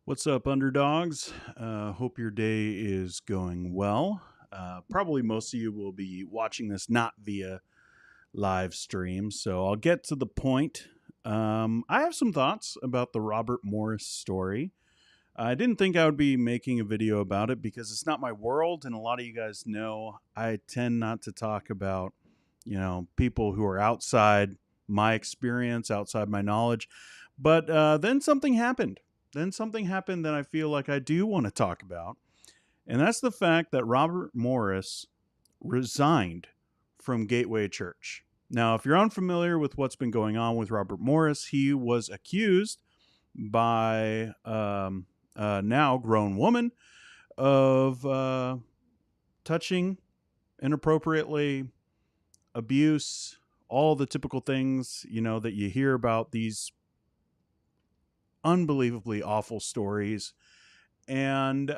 What's up, underdogs? Hope your day is going well. Probably most of you will be watching this not via live stream, so I'll get to the point. I have some thoughts about the Robert Morris story. I didn't think I would be making a video about it because it's not my world, and a lot of you guys know I tend not to talk about, people who are outside my experience, outside my knowledge. But then something happened. Then something happened that I feel like I do want to talk about, and that's the fact that Robert Morris resigned from Gateway Church. Now, if you're unfamiliar with what's been going on with Robert Morris, he was accused by a now grown woman of touching inappropriately, abuse, all the typical things, that you hear about these unbelievably awful stories. And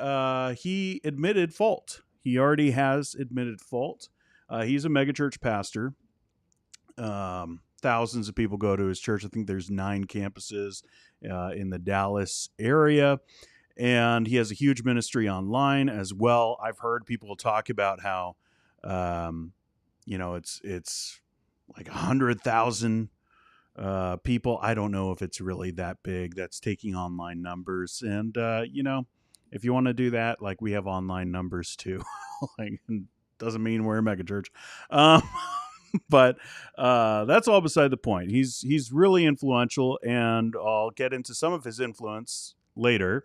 he admitted fault. He already has admitted fault. He's a megachurch pastor. Thousands of people go to his church. I think there's 9 campuses in the Dallas area. And he has a huge ministry online as well. I've heard people talk about how, it's like 100,000 people. I don't know if it's really that big. That's taking online numbers. And, if you want to do that, like, we have online numbers too. Like, doesn't mean we're a megachurch. Um, but that's all beside the point. He's really influential, and I'll get into some of his influence later.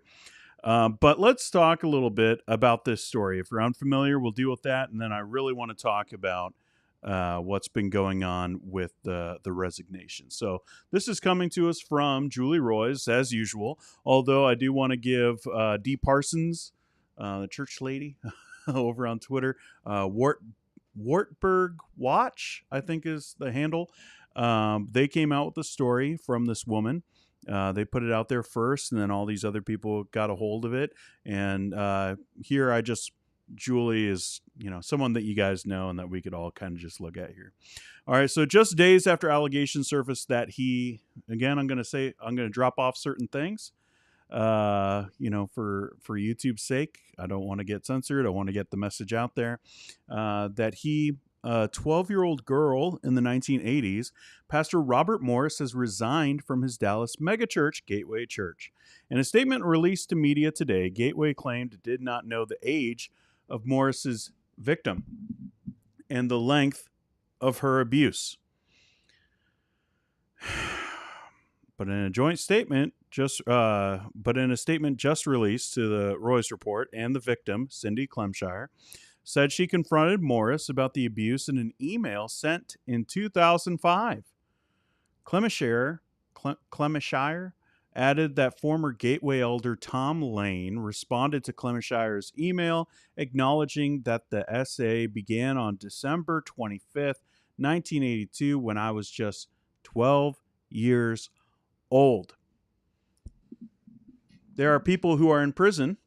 But let's talk a little bit about this story. If you're unfamiliar, we'll deal with that, and then I really want to talk about what's been going on with the resignation. So this is coming to us from Julie Roy's, as usual. Although I do want to give Dee Parsons, the church lady, over on Twitter, Wartburg Watch, I think is the handle. They came out with a story from this woman. They put it out there first, and then all these other people got a hold of it. And here Julie is, someone that you guys know and that we could all kind of just look at here. All right. So just days after allegations surfaced that I'm going to drop off certain things, for YouTube's sake. I don't want to get censored. I want to get the message out there, that a 12-year-old girl in the 1980s, Pastor Robert Morris has resigned from his Dallas megachurch, Gateway Church. In a statement released to media today, Gateway claimed it did not know the age of Morris's victim and the length of her abuse. But in a statement just released to the Royce Report, and the victim, Cindy Clemshire, said she confronted Morris about the abuse in an email sent in 2005. Clemshire added that former Gateway elder Tom Lane responded to Clemishire's email, acknowledging that the essay began on December 25th, 1982, when I was just 12 years old. There are people who are in prison,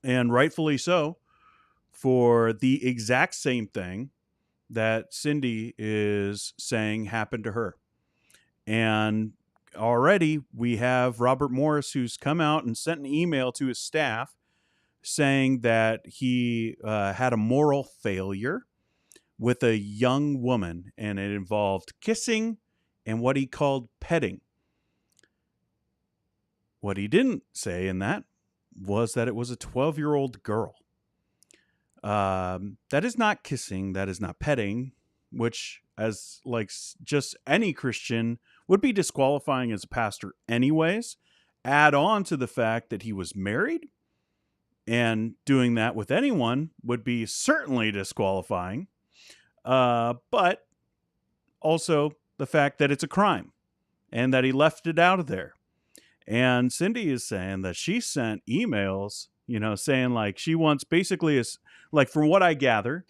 and rightfully so, for the exact same thing that Cindy is saying happened to her. And already we have Robert Morris, who's come out and sent an email to his staff saying that he had a moral failure with a young woman, and it involved kissing and what he called petting. What he didn't say in that was that it was a 12-year-old girl. That is not kissing. That is not petting, which, as like just any Christian, would be disqualifying as a pastor anyways. Add on to the fact that he was married, and doing that with anyone would be certainly disqualifying. But also the fact that it's a crime and that he left it out of there. And Cindy is saying that she sent emails, saying like she wants basically like, from what I gather,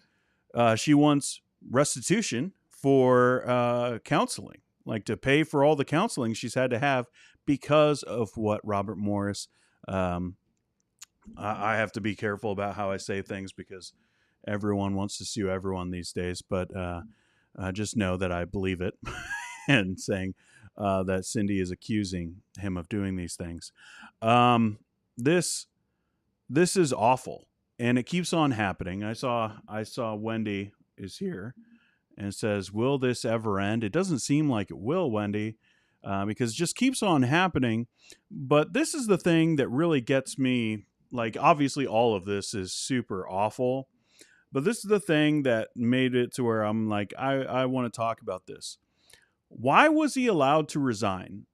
she wants restitution for counseling, like to pay for all the counseling she's had to have because of what Robert Morris. I have to be careful about how I say things because everyone wants to sue everyone these days, but just know that I believe it and saying that Cindy is accusing him of doing these things. Um, this this is awful, and it keeps on happening. I saw Wendy is here and says, "Will this ever end?" It doesn't seem like it will, Wendy, because it just keeps on happening. But this is the thing that really gets me. Like, obviously, all of this is super awful, but this is the thing that made it to where I'm like, I want to talk about this. Why was he allowed to resign?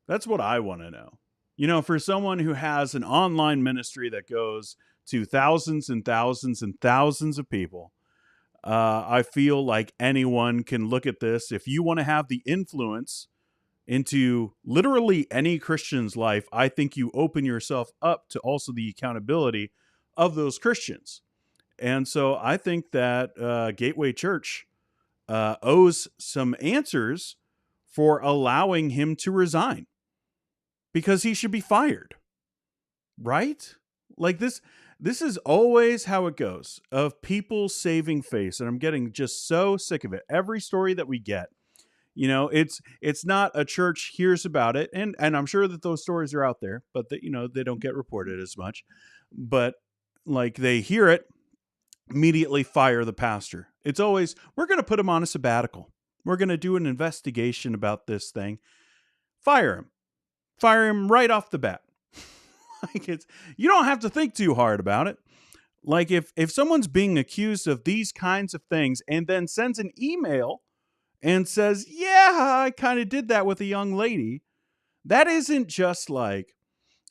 That's what I want to know. For someone who has an online ministry that goes to thousands and thousands and thousands of people, I feel like anyone can look at this. If you want to have the influence into literally any Christian's life, I think you open yourself up to also the accountability of those Christians. And so I think that Gateway Church owes some answers for allowing him to resign, because he should be fired, right? Like this is always how it goes, of people saving face, and I'm getting just so sick of it. Every story that we get, it's not a church hears about it, and I'm sure that those stories are out there, but they don't get reported as much. But like, they hear it, immediately fire the pastor. It's always, we're going to put him on a sabbatical. We're going to do an investigation about this thing. Fire him right off the bat. Like, you don't have to think too hard about it. Like, if someone's being accused of these kinds of things and then sends an email and says, "Yeah, I kind of did that with a young lady," that isn't just like,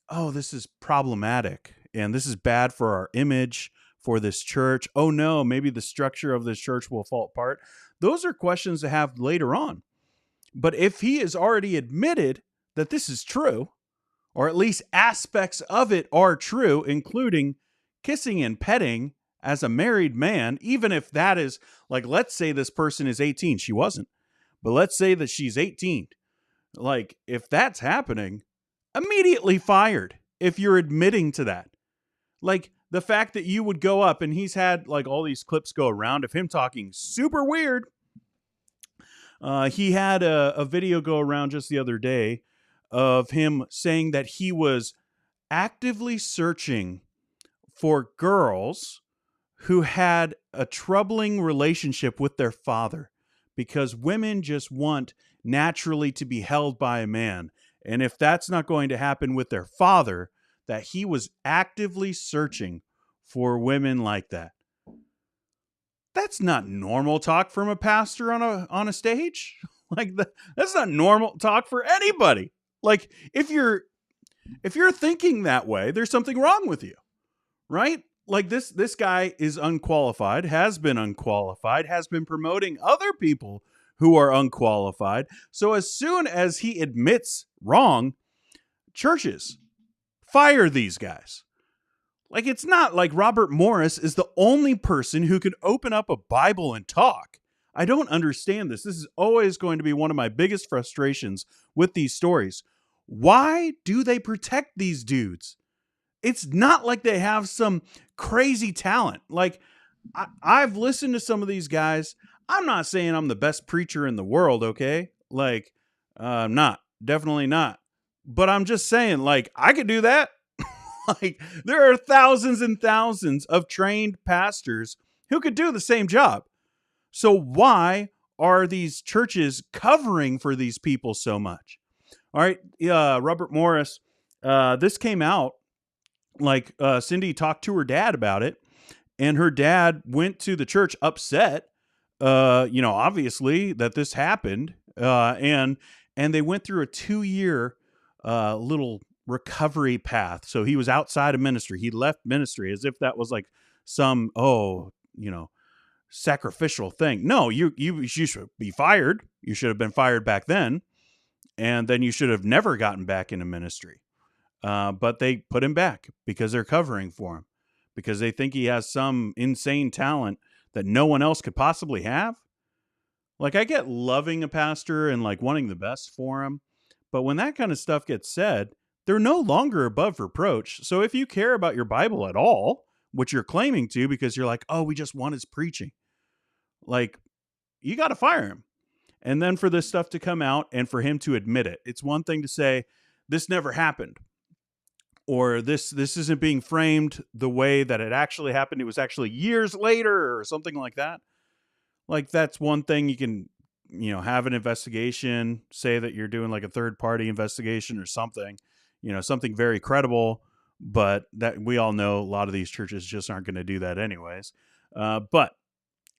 "Oh, this is problematic and this is bad for our image for this church. Oh no, maybe the structure of this church will fall apart." Those are questions to have later on. But if he has already admitted that this is true, or at least aspects of it are true, including kissing and petting as a married man, even if that is, like, let's say this person is 18. She wasn't, but let's say that she's 18. Like, if that's happening, immediately fired if you're admitting to that. Like, the fact that you would go up, and he's had like all these clips go around of him talking super weird. He had a video go around just the other day of him saying that he was actively searching for girls who had a troubling relationship with their father, because women just want naturally to be held by a man. And if that's not going to happen with their father, that he was actively searching for women like that. That's not normal talk from a pastor on a stage. Like, that's not normal talk for anybody. Like, if you're thinking that way, there's something wrong with you, right? Like, this guy is unqualified, has been unqualified, has been promoting other people who are unqualified. So as soon as he admits wrong, churches fire these guys. Like, it's not like Robert Morris is the only person who can open up a Bible and talk. I don't understand this. This is always going to be one of my biggest frustrations with these stories. Why do they protect these dudes? It's not like they have some crazy talent. Like, I've listened to some of these guys. I'm not saying I'm the best preacher in the world, okay? Like, I'm not. Definitely not. But I'm just saying, like, I could do that. Like, there are thousands and thousands of trained pastors who could do the same job. So why are these churches covering for these people so much? All right, Robert Morris, this came out, like, Cindy talked to her dad about it, and her dad went to the church upset, obviously, that this happened, and they went through a 2-year little recovery path. So he was outside of ministry. He left ministry as if that was like some, sacrificial thing. No, you should be fired. You should have been fired back then. And then you should have never gotten back into ministry. But they put him back because they're covering for him, because they think he has some insane talent that no one else could possibly have. Like, I get loving a pastor and like wanting the best for him, but when that kind of stuff gets said, they're no longer above reproach. So if you care about your Bible at all, which you're claiming to, because you're like, oh, we just want his preaching, like, you got to fire him. And then for this stuff to come out and for him to admit it. It's one thing to say, this never happened, or this isn't being framed the way that it actually happened. It was actually years later or something like that. Like, that's one thing. You can, have an investigation, say that you're doing like a third party investigation or something, something very credible, but that we all know a lot of these churches just aren't going to do that anyways. But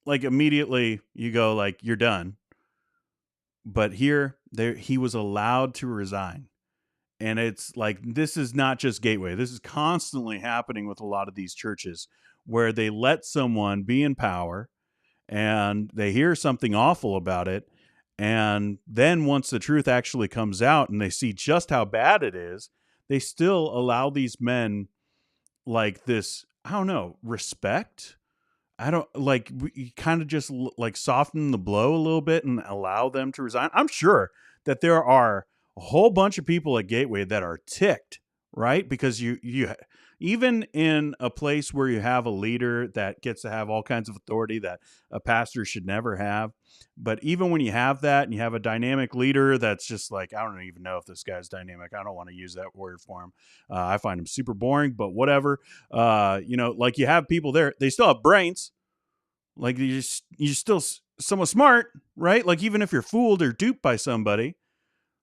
like immediately you go like, you're done. But here, he was allowed to resign. And it's like, this is not just Gateway. This is constantly happening with a lot of these churches where they let someone be in power and they hear something awful about it. And then once the truth actually comes out and they see just how bad it is, they still allow these men like this, I don't know, respect. I don't like, we kind of just like soften the blow a little bit and allow them to resign. I'm sure that there are a whole bunch of people at Gateway that are ticked, right? Because you even in a place where you have a leader that gets to have all kinds of authority that a pastor should never have. But even when you have that and you have a dynamic leader that's just like, I don't even know if this guy's dynamic. I don't want to use that word for him. I find him super boring, but whatever. Like you have people there, they still have brains. Like you're still somewhat smart, right? Like even if you're fooled or duped by somebody,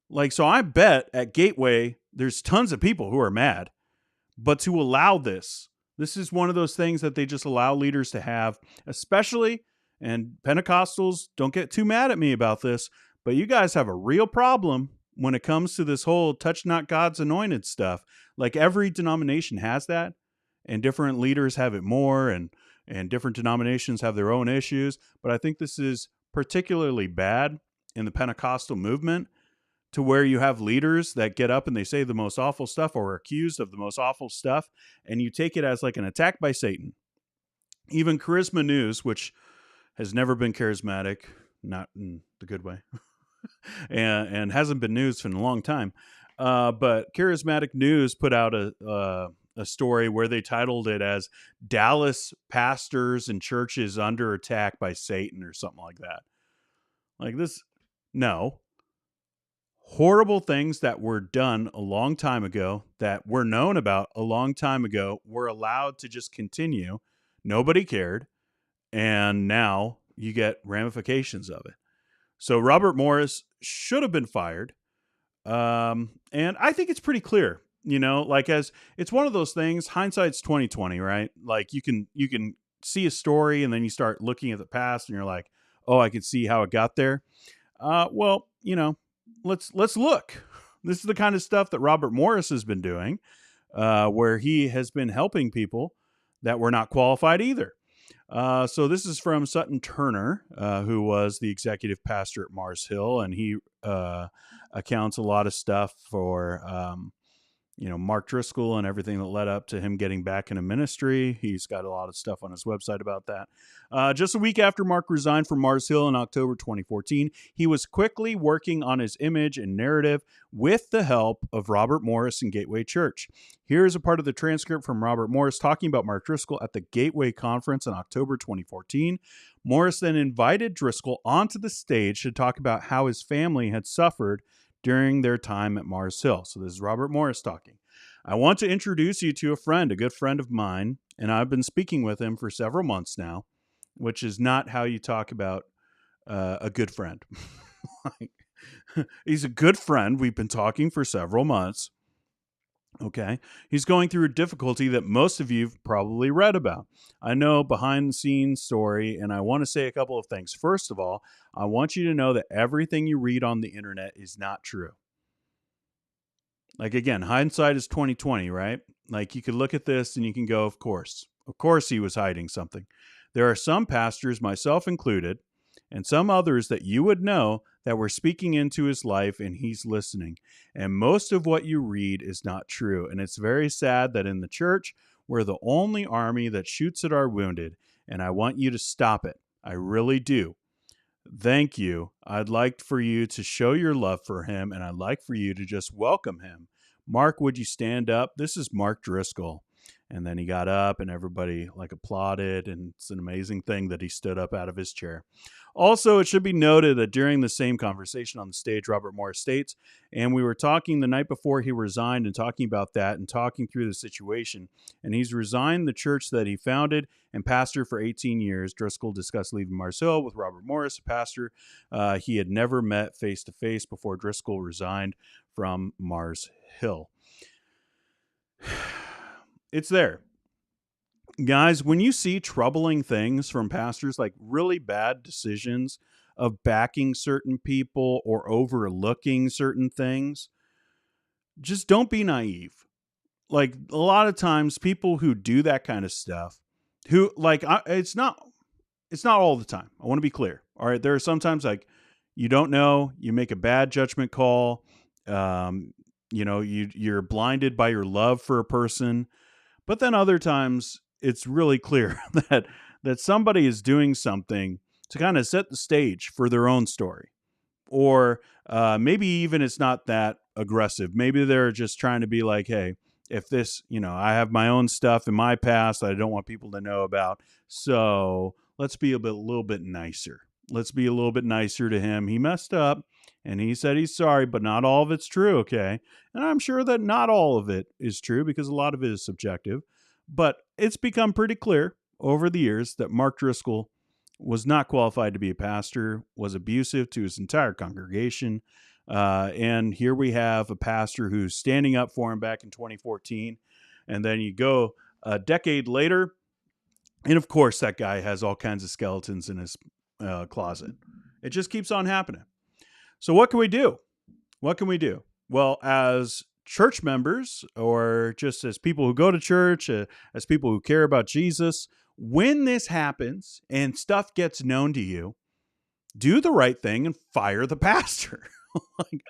like, so I bet at Gateway, there's tons of people who are mad, but to allow this is one of those things that they just allow leaders to have, especially, and Pentecostals, don't get too mad at me about this, but you guys have a real problem when it comes to this whole touch not God's anointed stuff. Like every denomination has that, and different leaders have it more, and different denominations have their own issues. But I think this is particularly bad in the Pentecostal movement, to where you have leaders that get up and they say the most awful stuff or are accused of the most awful stuff, and you take it as like an attack by Satan. Even Charisma News, which has never been charismatic, not in the good way, and hasn't been news in a long time, but Charismatic News put out a story where they titled it as Dallas Pastors and Churches Under Attack by Satan or something like that. Like this, no. Horrible things that were done a long time ago, that were known about a long time ago, were allowed to just continue. Nobody cared. And now you get ramifications of it. So Robert Morris should have been fired. And I think it's pretty clear, like, as it's one of those things, hindsight's 2020, right? Like you can see a story and then you start looking at the past and you're like, oh, I could see how it got there. Well, let's look. This is the kind of stuff that Robert Morris has been doing, where he has been helping people that were not qualified either. So this is from Sutton Turner, who was the executive pastor at Mars Hill, and he accounts a lot of stuff for Mark Driscoll and everything that led up to him getting back into ministry. He's got a lot of stuff on his website about that. Just a week after Mark resigned from Mars Hill in October 2014, he was quickly working on his image and narrative with the help of Robert Morris and Gateway Church. Here's a part of the transcript from Robert Morris talking about Mark Driscoll at the Gateway Conference in October 2014. Morris then invited Driscoll onto the stage to talk about how his family had suffered during their time at Mars Hill. So this is Robert Morris talking. I want to introduce you to a friend, a good friend of mine, and I've been speaking with him for several months now, which is not how you talk about a good friend. He's a good friend. We've been talking for several months. Okay. He's going through a difficulty that most of you've probably read about. I know, behind the scenes story, and I want to say a couple of things. First of all, I want you to know that everything you read on the internet is not true. Like, again, hindsight is 2020, right? Like, you could look at this and you can go, of course he was hiding something. There are some pastors, myself included, and some others that you would know that were speaking into his life, and he's listening. And most of what you read is not true. And it's very sad that in the church, we're the only army that shoots at our wounded. And I want you to stop it. I really do. Thank you. I'd like for you to show your love for him, and I'd like for you to just welcome him. Mark, would you stand up? This is Mark Driscoll. And then he got up and everybody like applauded, and it's an amazing thing that he stood up out of his chair. Also, it should be noted that during the same conversation on the stage, Robert Morris states, and we were talking the night before he resigned and talking about that and talking through the situation. And he's resigned the church that he founded and pastored for 18 years. Driscoll discussed leaving Mars Hill with Robert Morris, a pastor he had never met face to face before Driscoll resigned from Mars Hill. It's there. Guys, when you see troubling things from pastors, like really bad decisions of backing certain people or overlooking certain things, just don't be naive. Like a lot of times people who do that kind of stuff, who like it's not all the time. I want to be clear. All right, there are sometimes like you don't know, you make a bad judgment call, you're blinded by your love for a person. But then other times it's really clear that somebody is doing something to kind of set the stage for their own story. Or maybe even it's not that aggressive. Maybe they're just trying to be like, hey, if this, I have my own stuff in my past that I don't want people to know about. So let's be a little bit nicer. Let's be a little bit nicer to him. He messed up and he said he's sorry, but not all of it's true, okay? And I'm sure that not all of it is true because a lot of it is subjective. But it's become pretty clear over the years that Mark Driscoll was not qualified to be a pastor, was abusive to his entire congregation. And here we have a pastor who's standing up for him back in 2014. And then you go a decade later, and of course that guy has all kinds of skeletons in his closet. It just keeps on happening. So what can we do? What can we do? Well, as church members or just as people who go to church, as people who care about Jesus, when this happens and stuff gets known to you, do the right thing and fire the pastor. Like,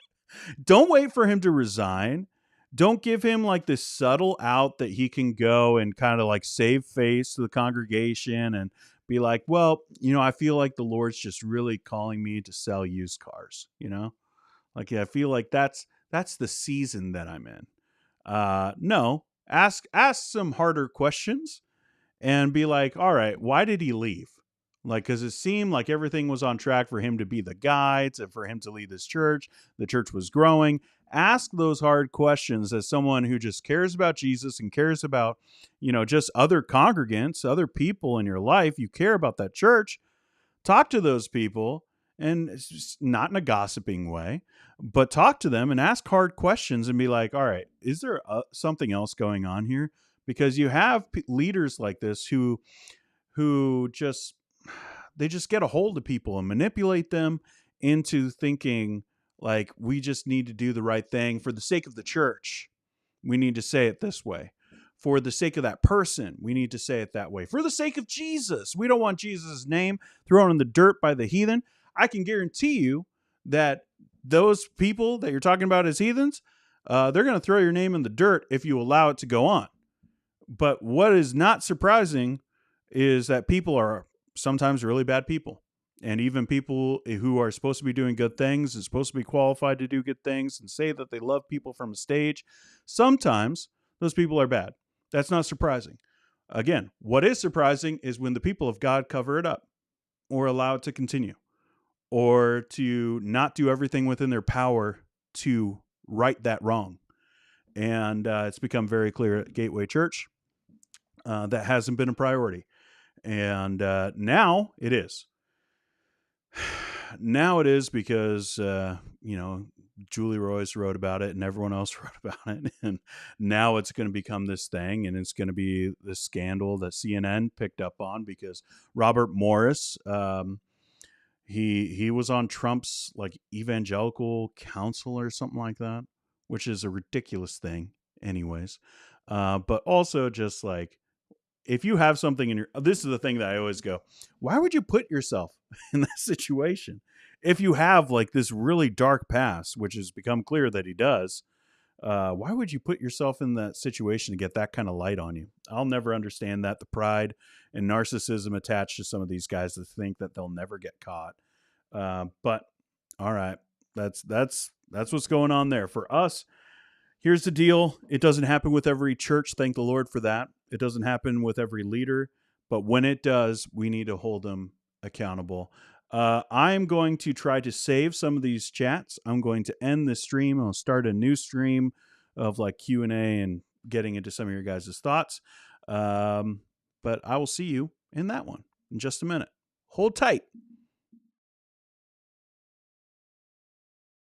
don't wait for him to resign. Don't give him like this subtle out that he can go and kind of like save face to the congregation and be like, well, I feel like the Lord's just really calling me to sell used cars, Like, I feel like that's the season that I'm in. No, ask some harder questions and be like, all right, why did he leave? Like, because it seemed like everything was on track for him to be the guy, for him to lead this church. The church was growing. Ask those hard questions as someone who just cares about Jesus and cares about, just other congregants, other people in your life. You care about that church. Talk to those people, and it's just not in a gossiping way, but talk to them and ask hard questions and be like, all right, is there something else going on here? Because you have leaders like this who just get a hold of people and manipulate them into thinking like, we just need to do the right thing for the sake of the church. We need to say it this way. For the sake of that person, we need to say it that way. For the sake of Jesus, we don't want Jesus' name thrown in the dirt by the heathen. I can guarantee you that those people that you're talking about as heathens, they're going to throw your name in the dirt if you allow it to go on. But what is not surprising is that people are sometimes really bad people. And even people who are supposed to be doing good things and supposed to be qualified to do good things and say that they love people from a stage, sometimes those people are bad. That's not surprising. Again, what is surprising is when the people of God cover it up or allow it to continue or to not do everything within their power to right that wrong. And it's become very clear at Gateway Church that hasn't been a priority. And now it is. Now it is because, Julie Royce wrote about it and everyone else wrote about it. And now it's going to become this thing, and it's going to be this scandal that CNN picked up on because Robert Morris, he was on Trump's like evangelical council or something like that, which is a ridiculous thing anyways. But also just like, if you have something in this is the thing that I always go, why would you put yourself in that situation? If you have like this really dark past, which has become clear that he does, why would you put yourself in that situation to get that kind of light on you? I'll never understand that. The pride and narcissism attached to some of these guys that think that they'll never get caught. But all right, that's what's going on there for us. Here's the deal. It doesn't happen with every church. Thank the Lord for that. It doesn't happen with every leader. But when it does, we need to hold them accountable. I'm going to try to save some of these chats. I'm going to end this stream. I'll start a new stream of like Q&A and getting into some of your guys' thoughts. But I will see you in that one in just a minute. Hold tight.